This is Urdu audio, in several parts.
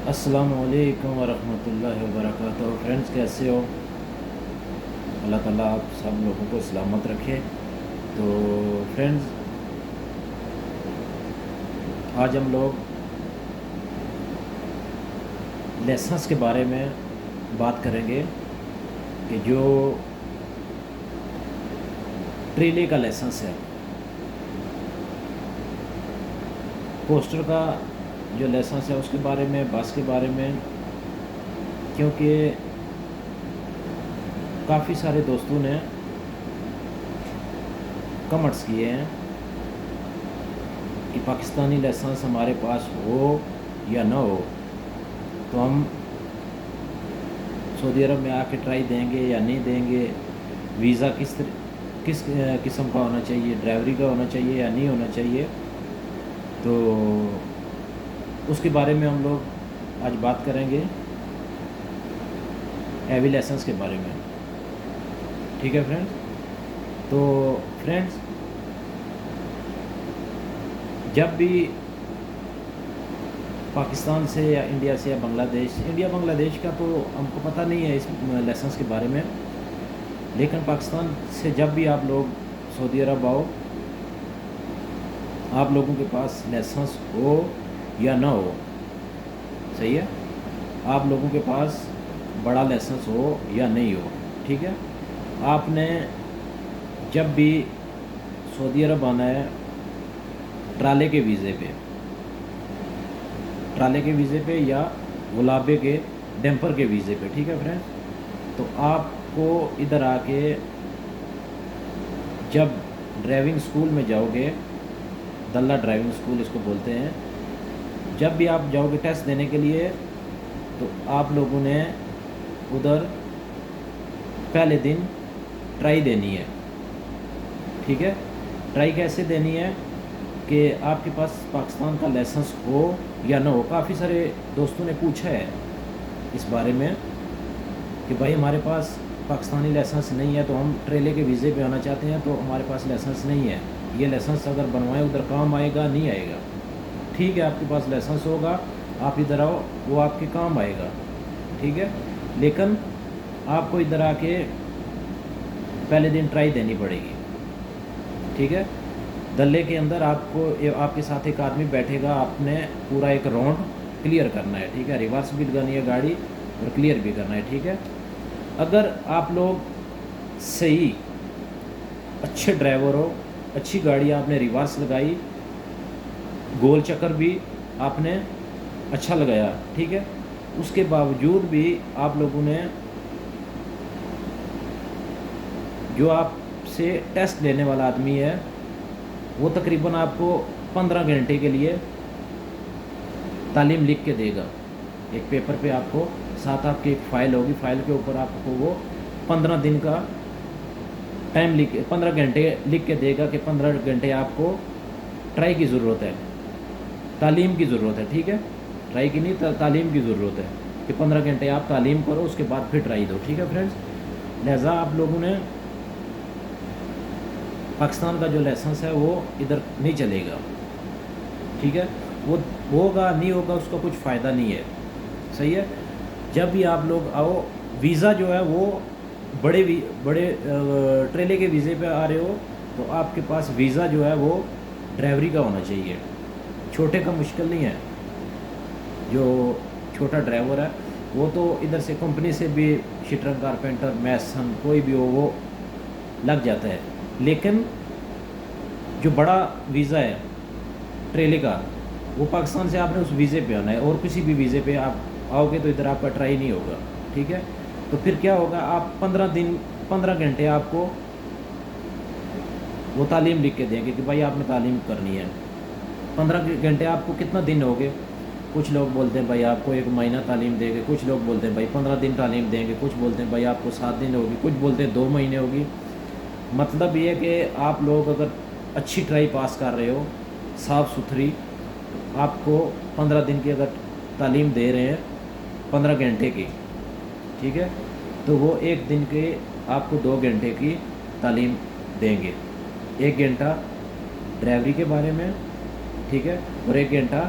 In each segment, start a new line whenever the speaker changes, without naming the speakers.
السلام علیکم ورحمۃ اللہ وبرکاتہ۔ فرینڈز کیسے ہو؟ اللہ تعالیٰ آپ سب لوگوں کو سلامت رکھے۔ تو فرینڈز آج ہم لوگ لیسنس کے بارے میں بات کریں گے کہ جو ٹریلے کا لیسنس ہے، کوسٹر کا جو لیسنس ہے اس کے بارے میں، بس کے بارے میں، کیونکہ کافی سارے دوستوں نے کمنٹس کیے ہیں کہ پاکستانی لائسنس ہمارے پاس ہو یا نہ ہو تو ہم سعودی عرب میں آ کے ٹرائی دیں گے یا نہیں دیں گے، ویزا کس قسم کا ہونا چاہیے، ڈرائیوری کا ہونا چاہیے یا نہیں ہونا چاہیے۔ تو اس کے بارے میں ہم لوگ آج بات کریں گے، ہیوی لائسنس کے بارے میں، ٹھیک ہے فرینڈز؟ تو فرینڈز جب بھی پاکستان سے یا انڈیا سے یا بنگلہ دیش کا تو ہم کو پتہ نہیں ہے اس لائسنس کے بارے میں، لیکن پاکستان سے جب بھی آپ لوگ سعودی عرب آؤ، آپ لوگوں کے پاس لائسنس ہو یا نہ ہو، صحیح ہے، آپ لوگوں کے پاس بڑا لائسنس ہو یا نہیں ہو، ٹھیک ہے، آپ نے جب بھی سعودی عرب آنا ہے ٹرالے کے ویزے پہ یا غلابے کے ڈیمپر کے ویزے پہ، ٹھیک ہے فرینڈ؟ تو آپ کو ادھر آ کے جب ڈرائیونگ اسکول میں جاؤ گے، دلہ ڈرائیونگ اسکول اس کو بولتے ہیں، جب بھی آپ جاؤ گے ٹیسٹ دینے کے لیے تو آپ لوگوں نے ادھر پہلے دن ٹرائی دینی ہے، ٹھیک ہے؟ ٹرائی کیسے دینی ہے کہ آپ کے پاس پاکستان کا لائسنس ہو یا نہ ہو۔ کافی سارے دوستوں نے پوچھا ہے اس بارے میں کہ بھائی ہمارے پاس پاکستانی لائسنس نہیں ہے تو ہم ٹریلے کے ویزے پہ آنا چاہتے ہیں تو ہمارے پاس لائسنس نہیں ہے، یہ لائسنس اگر بنوائیں ادھر کام آئے گا نہیں آئے گا؟ ٹھیک ہے، آپ کے پاس لائسنس ہوگا، آپ ادھر آؤ، وہ آپ کے کام آئے گا، ٹھیک ہے، لیکن آپ کو ادھر آ کے پہلے دن ٹرائی دینی پڑے گی، ٹھیک ہے؟ دلے کے اندر آپ کے ساتھ ایک آدمی بیٹھے گا، آپ نے پورا ایک راؤنڈ کلیئر کرنا ہے، ٹھیک ہے، ریورس بھی لگانی ہے گاڑی اور کلیئر بھی کرنا ہے، ٹھیک ہے؟ اگر آپ لوگ صحیح اچھے ڈرائیور ہو، اچھی گاڑی آپ نے ریورس لگائی، گول چکر بھی آپ نے اچھا لگایا، ٹھیک ہے، اس کے باوجود بھی آپ لوگوں نے جو آپ سے ٹیسٹ لینے والا آدمی ہے وہ تقریباً آپ کو 15 گھنٹے کے لیے تعلیم لکھ کے دے گا، ایک پیپر پہ آپ کو ساتھ آپ کی ایک فائل ہوگی، فائل کے اوپر آپ کو وہ 15 دن کا ٹائم 15 گھنٹے لکھ کے دے گا کہ 15 گھنٹے آپ کو ٹرائی کی ضرورت ہے، تعلیم کی ضرورت ہے، ٹھیک ہے، ٹرائی کی نہیں تعلیم کی ضرورت ہے کہ 15 گھنٹے آپ تعلیم کرو، اس کے بعد پھر ٹرائی دو، ٹھیک ہے فرینڈز؟ لہٰذا آپ لوگوں نے پاکستان کا جو لائسنس ہے وہ ادھر نہیں چلے گا، ٹھیک ہے، وہ ہوگا نہیں ہوگا اس کا کچھ فائدہ نہیں ہے، صحیح ہے؟ جب بھی آپ لوگ آؤ، ویزا جو ہے وہ بڑے ٹریلے کے ویزے پہ آ رہے ہو تو آپ کے پاس ویزا جو ہے وہ ڈرائیوری کا ہونا چاہیے، چھوٹے کا مشکل نہیں ہے، جو چھوٹا ڈرائیور ہے وہ تو ادھر سے کمپنی سے بھی شٹرنگ کارپینٹر میسن کوئی بھی ہو وہ لگ جاتا ہے، لیکن جو بڑا ویزا ہے ٹریلے کا وہ پاکستان سے آپ نے اس ویزے پہ آنا ہے، اور کسی بھی ویزے پہ آپ آؤ گے تو ادھر آپ کا ٹرائی نہیں ہوگا، ٹھیک ہے؟ تو پھر کیا ہوگا، آپ 15 گھنٹے آپ کو وہ تعلیم لکھ کے دیں گے کہ بھائی آپ نے تعلیم کرنی ہے، 15 گھنٹے آپ کو کتنا دن ہوگے؟ کچھ لوگ بولتے ہیں بھائی آپ کو 1 مہینہ تعلیم دیں گے، کچھ لوگ بولتے ہیں بھائی 15 دن تعلیم دیں گے، کچھ بولتے ہیں بھائی آپ کو 7 دن ہوگی، کچھ بولتے ہیں 2 مہینے ہوگی۔ مطلب یہ ہے کہ آپ لوگ اگر اچھی ٹرائی پاس کر رہے ہو، صاف ستھری، آپ کو 15 دن کی اگر تعلیم دے رہے ہیں 15 گھنٹے کی، ٹھیک ہے، تو وہ 1 دن کے آپ کو 2 گھنٹے کی تعلیم دیں گے، 1 گھنٹہ ڈرائیوری کے بارے میں، ٹھیک ہے، اور 1 گھنٹہ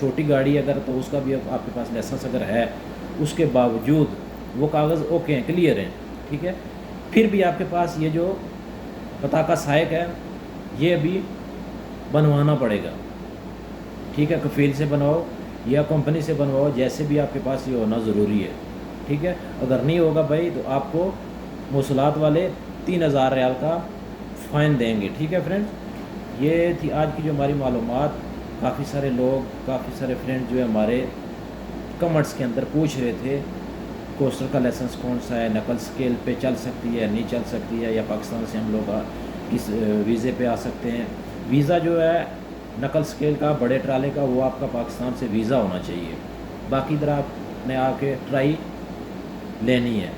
چھوٹی گاڑی اگر تو اس کا بھی آپ کے پاس لائسنس اگر ہے، اس کے باوجود وہ کاغذ اوکے ہیں، کلیئر ہیں، ٹھیک ہے، پھر بھی آپ کے پاس یہ جو پتاکہ سائق ہے یہ بھی بنوانا پڑے گا، ٹھیک ہے، کفیل سے بنواؤ یا کمپنی سے بنواؤ، جیسے بھی آپ کے پاس یہ ہونا ضروری ہے، ٹھیک ہے۔ اگر نہیں ہوگا بھائی تو آپ کو موصلات والے 3000 ریال کا فائن دیں گے، ٹھیک ہے فرینڈ۔ یہ تھی آج کی جو ہماری معلومات۔ کافی سارے لوگ، کافی سارے فرینڈ جو ہے ہمارے کمنٹس کے اندر پوچھ رہے تھے کوسٹر کا لائسنس کون سا ہے، نقل اسکیل پہ چل سکتی ہے، نہیں چل سکتی ہے، یا پاکستان سے ہم لوگ کس ویزے پہ آ سکتے ہیں۔ ویزا جو ہے نقل اسکیل کا، بڑے ٹرالے کا، وہ آپ کا پاکستان سے ویزا ہونا چاہیے، باقی ادھر آپ نے آ کے ٹرائی لینی ہے،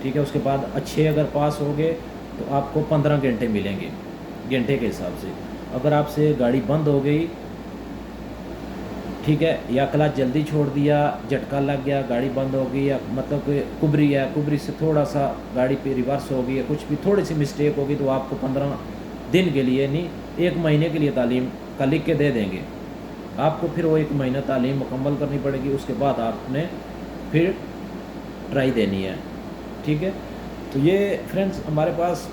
ٹھیک ہے۔ اس کے بعد اچھے اگر پاس ہو گئے تو آپ کو 15 گھنٹے ملیں گے، گھنٹے کے حساب سے۔ اگر آپ سے گاڑی بند ہو گئی، ٹھیک ہے، یا کلچ جلدی چھوڑ دیا، جھٹکا لگ گیا، گاڑی بند ہو گئی، یا مطلب کہ کبری ہے، کبری سے تھوڑا سا گاڑی پہ ریورس ہو گئی ہے، کچھ بھی تھوڑی سی مسٹیک ہوگی، تو آپ کو 15 دن کے لیے نہیں، 1 مہینے کے لیے تعلیم کا لکھ کے دے دیں گے آپ کو۔ پھر وہ 1 مہینہ تعلیم مکمل کرنی پڑے گی، اس کے بعد آپ نے پھر ٹرائی دینی ہے، ٹھیک ہے۔ تو یہ فرینڈز ہمارے پاس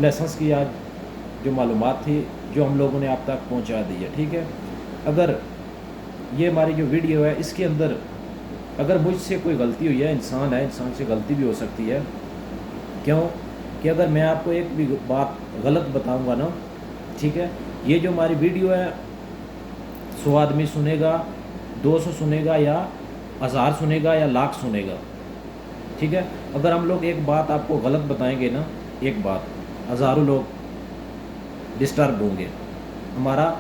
لائسنس کی آج جو معلومات تھی، جو ہم لوگوں نے آپ تک پہنچا دی ہے، ٹھیک ہے۔ اگر یہ ہماری جو ویڈیو ہے اس کے اندر اگر مجھ سے کوئی غلطی ہوئی ہے، انسان ہے، انسان سے غلطی بھی ہو سکتی ہے، کیوں کہ اگر میں آپ کو ایک بھی بات غلط بتاؤں گا نا، ٹھیک ہے، یہ جو ہماری ویڈیو ہے 100 آدمی سنے گا، 200 سنے گا، یا 1000 سنے گا، یا لاکھ سنے گا، ٹھیک ہے۔ اگر ہم لوگ ایک بات آپ کو غلط بتائیں گے نا، ایک بات، ہزاروں لوگ ڈسٹرب ہوں گے۔ ہمارا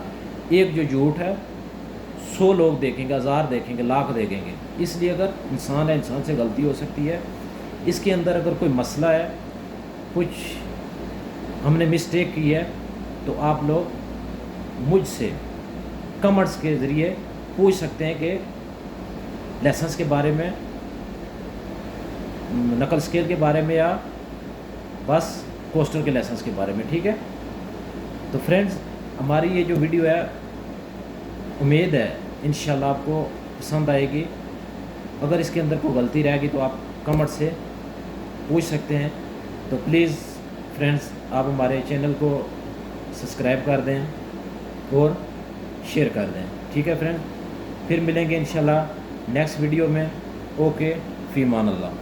ایک جو جھوٹ ہے 100 لوگ دیکھیں گے، 1000 دیکھیں گے، لاکھ دیکھیں گے۔ اس لیے اگر انسان ہے، انسان سے غلطی ہو سکتی ہے، اس کے اندر اگر کوئی مسئلہ ہے، کچھ ہم نے مسٹیک کی ہے، تو آپ لوگ مجھ سے کمنٹس کے ذریعے پوچھ سکتے ہیں کہ لائسنس کے بارے میں، نقل اسکیل کے بارے میں، یا بس کوسٹر کے لائسنس کے بارے میں، ٹھیک ہے۔ تو فرینڈز ہماری یہ جو ویڈیو ہے، امید ہے انشاءاللہ آپ کو پسند آئے گی۔ اگر اس کے اندر کوئی غلطی رہے گی تو آپ کمنٹ سے پوچھ سکتے ہیں۔ تو پلیز فرینڈز آپ ہمارے چینل کو سبسکرائب کر دیں اور شیئر کر دیں، ٹھیک ہے فرینڈ۔ پھر ملیں گے انشاءاللہ نیکسٹ ویڈیو میں۔ اوکے، فی امان اللہ۔